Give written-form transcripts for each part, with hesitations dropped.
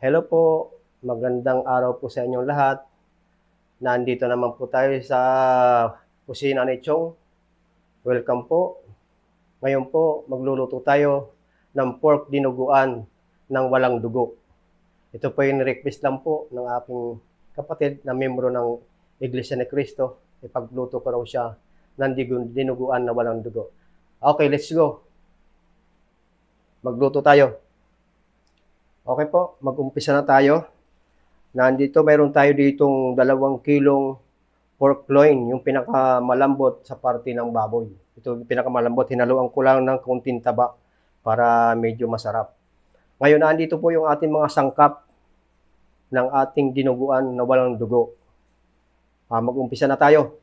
Hello po, magandang araw po sa inyong lahat. Nandito naman po tayo sa kusina ni Chong. Welcome po. Ngayon po, magluluto tayo ng pork dinuguan ng walang dugo. Ito po yung request lang po ng aking kapatid na membro ng Iglesia ni Cristo. Ipagluto ko raw siya ng dinuguan na walang dugo. Okay, let's go. Magluto tayo. Okay po, mag-umpisa na tayo. Mayroon tayo ditong 2 kilong pork loin, yung pinakamalambot sa parte ng baboy. Ito yung pinakamalambot, hinaluan ko lang ng konting taba para medyo masarap. Ngayon, nandito po yung ating mga sangkap ng ating dinuguan na walang dugo. Mag-umpisa na tayo.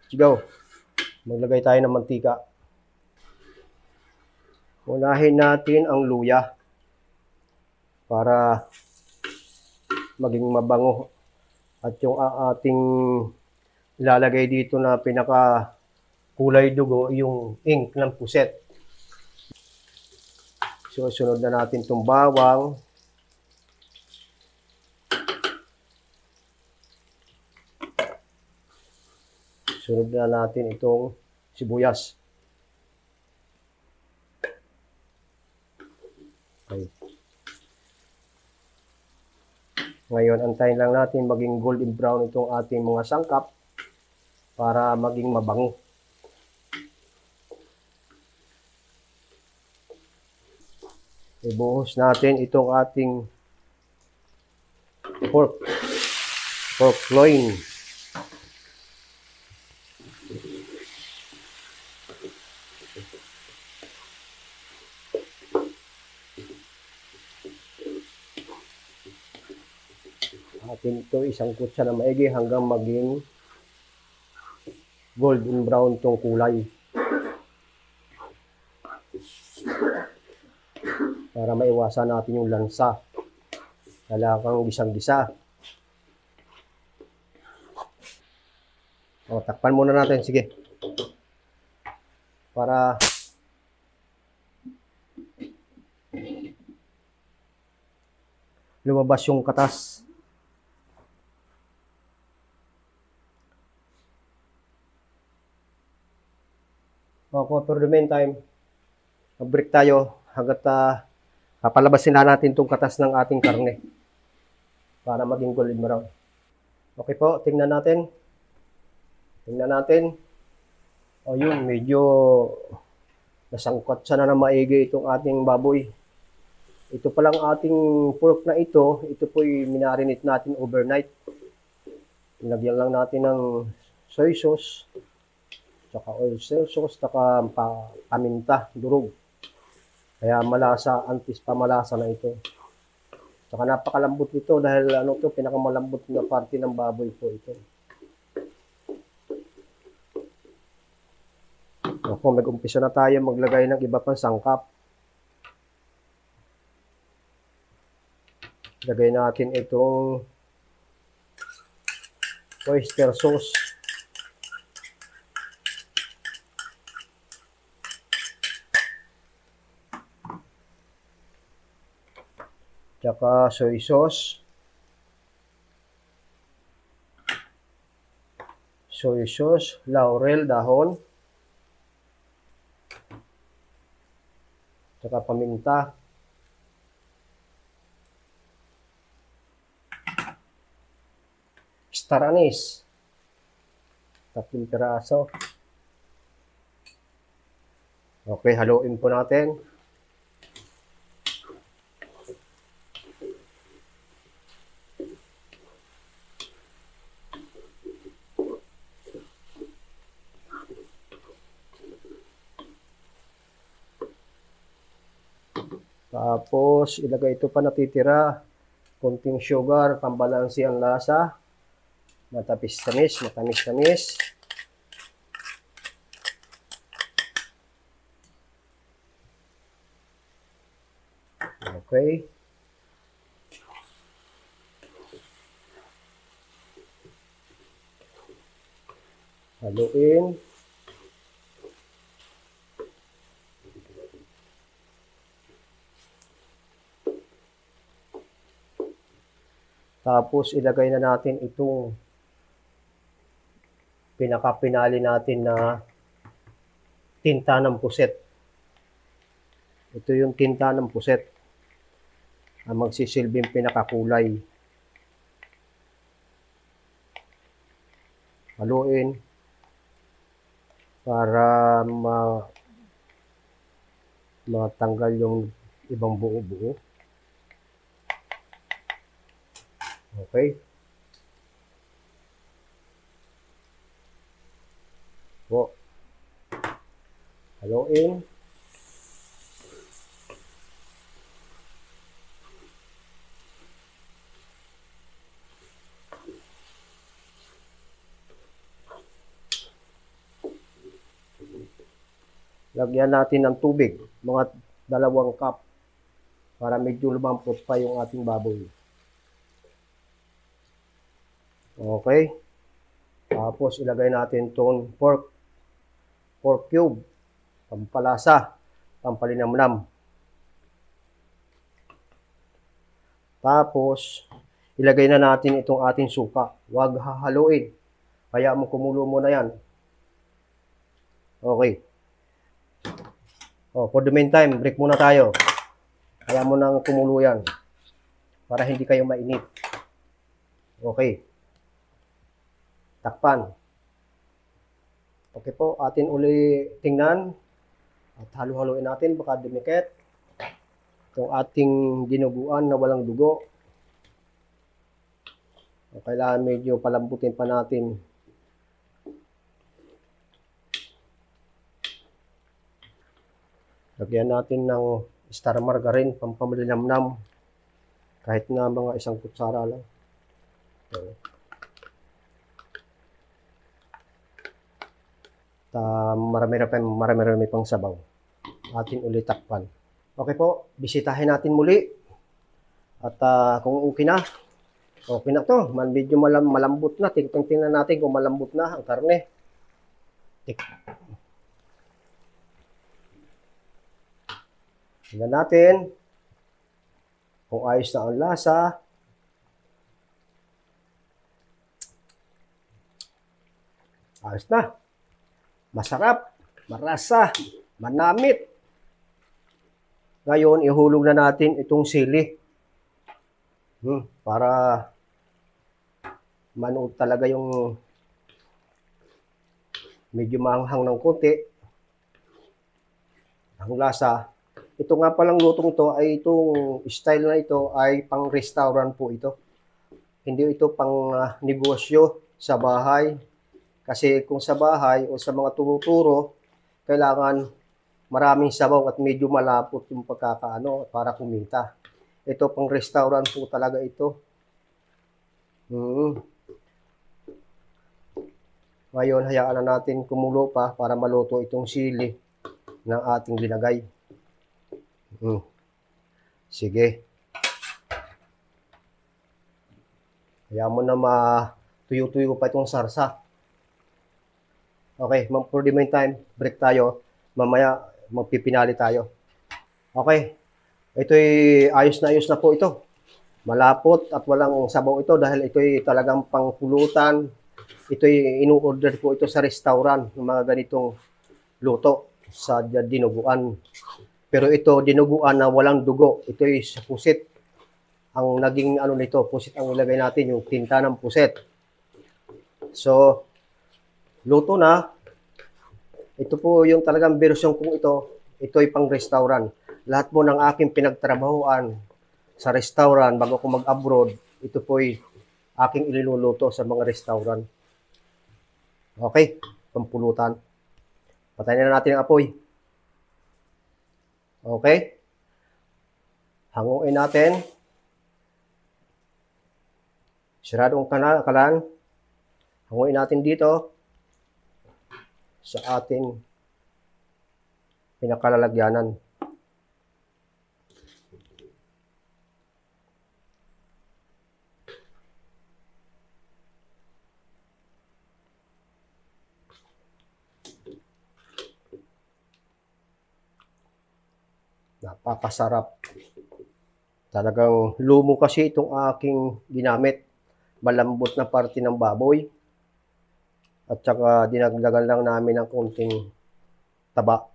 Let's go. Maglagay tayo ng mantika. Unahin natin ang luya para maging mabango. At yung ating ilalagay dito na pinaka kulay dugo, yung ink ng puset. So, sunod na natin itong bawang. Sunod na natin itong sibuyas. Okay. Ngayon, antayin lang natin maging golden brown itong ating mga sangkap para maging mabango. Ibuhos natin itong ating pork loin. Atin ito isangkot siya na maigi hanggang maging golden brown itong kulay. Para maiwasan natin yung lansa. Kailangan gisang-gisa. Takpan muna natin, sige. Para lumabas yung katas. For the meantime, mag-break tayo hanggat papalabasin na natin itong katas ng ating karne para maging golden brown. Okay po, tingnan natin. O yun, medyo nasangkot siya na maigi itong ating baboy. Ito palang ating pork na ito po'y minarinate natin overnight. Nilagyan lang natin ng soy sauce, tsaka oyster sauce, tsaka paminta, durog. Kaya malasa, antis pamalasa na ito. Tsaka napakalambot nito dahil pinakamalambot na parte ng baboy po ito. Ako, mag-umpisa na tayo maglagay ng iba pang sangkap. Lagay natin itong oyster sauce. Tsaka soy sauce. Laurel dahon. Tsaka paminta. Star anise. 3 piraso. Okay, haluin po natin. Tapos, ilagay ito pa natitira. Konting sugar, pambalansi ang lasa. Matamis-tamis. Okay. Haluin. Tapos ilagay na natin itong pinaka-pinali natin na tinta ng puset. Ito yung tinta ng puset ang magsisilbing pinakakulay. Haluin para matanggal yung ibang buo-buo. Okay. Po. Haluin. Lagyan natin ng tubig, mga 2 cup, para medyo lumampot pa yung ating baboy. Okay. Tapos ilagay natin itong pork cube, pampalasa, pampalinamnam. Tapos ilagay na natin itong ating suka. Huwag hahaluin. Kaya mo kumulo muna yan. Okay. For the meantime, break muna tayo. Kaya mo nang kumulo yan para hindi kayo mainit. Okay. Takpan. Okay po, atin uli tingnan at halo-haloin natin baka dumikit. Itong ating dinuguan na walang dugo. Kailangan medyo palambutin pa natin. Lagyan natin ng star margarine, pampamalinamnam. Kahit na mga 1 kutsara lang. Marami pang sabaw. Atin ulit takpan. Okay po, bisitahin natin muli. At kung okay na to. Medyo malambot na. Tingnan natin kung malambot na ang karne. Tingnan natin kung ayos na ang lasa. Ayos na. Masarap, marasa, manamit. Ngayon, ihulog na natin itong sili. Para manood talaga yung medyo maanghang ng konti. Ang lasa. Ito nga palang lutong to ay itong style na ito ay pang restaurant po ito. Hindi ito pang negosyo sa bahay. Kasi kung sa bahay o sa mga turo-turo, kailangan maraming sabaw at medyo malapot yung pagkakaano para kumita. Ito pang restaurant po talaga ito. Ngayon, hayaan na natin kumulo pa para maluto itong sili ng ating linagay. Sige. Hayaan mo na matuyo-tuyo pa itong sarsa. Okay, for the meantime, break tayo. Mamaya, magpipinali tayo. Okay. Ito'y ayos na po ito. Malapot at walang sabaw ito dahil ito'y talagang pangpulutan. Ito'y inu-order po ito sa restaurant ng mga ganitong luto sa dinuguan. Pero ito, dinuguan na walang dugo. Ito'y sa pusit. Ang naging nito, pusit ang ilagay natin, yung tinta ng pusit. So, luto na. Ito po yung talagang version kong ito. Ito'y pang restaurant. Lahat po ng aking pinagtrabahuan sa restaurant bago ako mag-abroad, ito po'y aking iluluto sa mga restaurant. Okay, pampulutan. Patayin na natin ang apoy. Okay. Hanguin natin. Siradong kalan. Hanguin natin dito sa ating pinakalalagyanan. Napakasarap. Talagang lumo kasi itong aking ginamit. Malambot na parte ng baboy. At saka dinagdagan lang namin ng konting taba.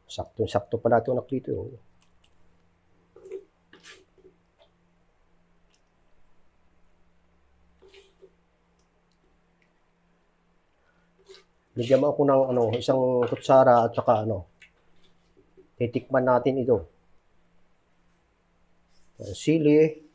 Sakto-sakto pala ito dito. Bigyan mo ako ng isang kutsara at saka titikman natin ito. Sili.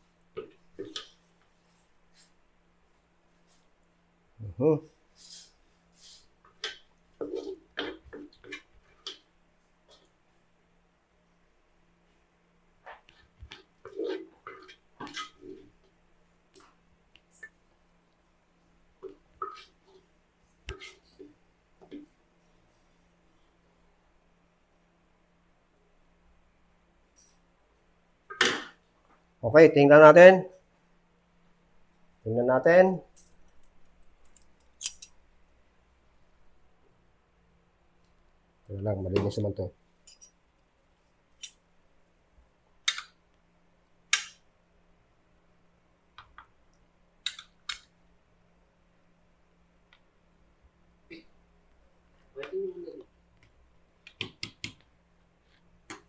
Okay, tingnan natin. Tingnan natin. Ito lang, malinis naman to.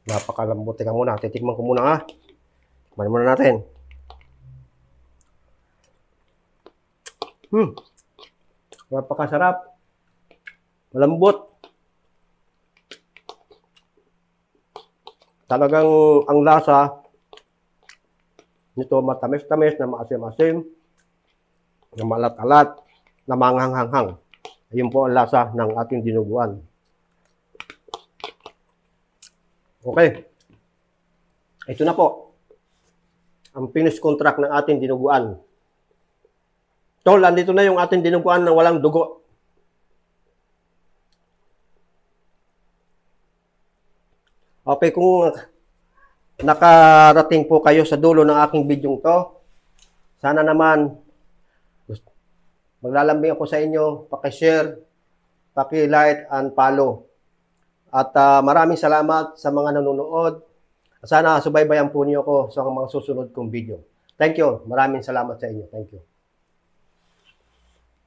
Napakalambot. Teka muna, titikman ko muna ha. Tikman muna natin. Napakasarap. Malambot. Talagang ang lasa nito matamis-tamis, na maasim-asim, na malat-alat, na manghang-hanghang. Ayun po ang lasa ng ating dinuguan. Okay. Ito na po. Ang finish contract ng ating dinuguan. Tol, andito na yung ating dinuguan na walang dugo. Okay, kung nakarating po kayo sa dulo ng aking bidyong to, sana naman maglalambing ako sa inyo, paki-share, paki-like and follow. At maraming salamat sa mga nanonood. Sana subaybayan po niyo ako sa mga susunod kong video. Thank you. Maraming salamat sa inyo. Thank you.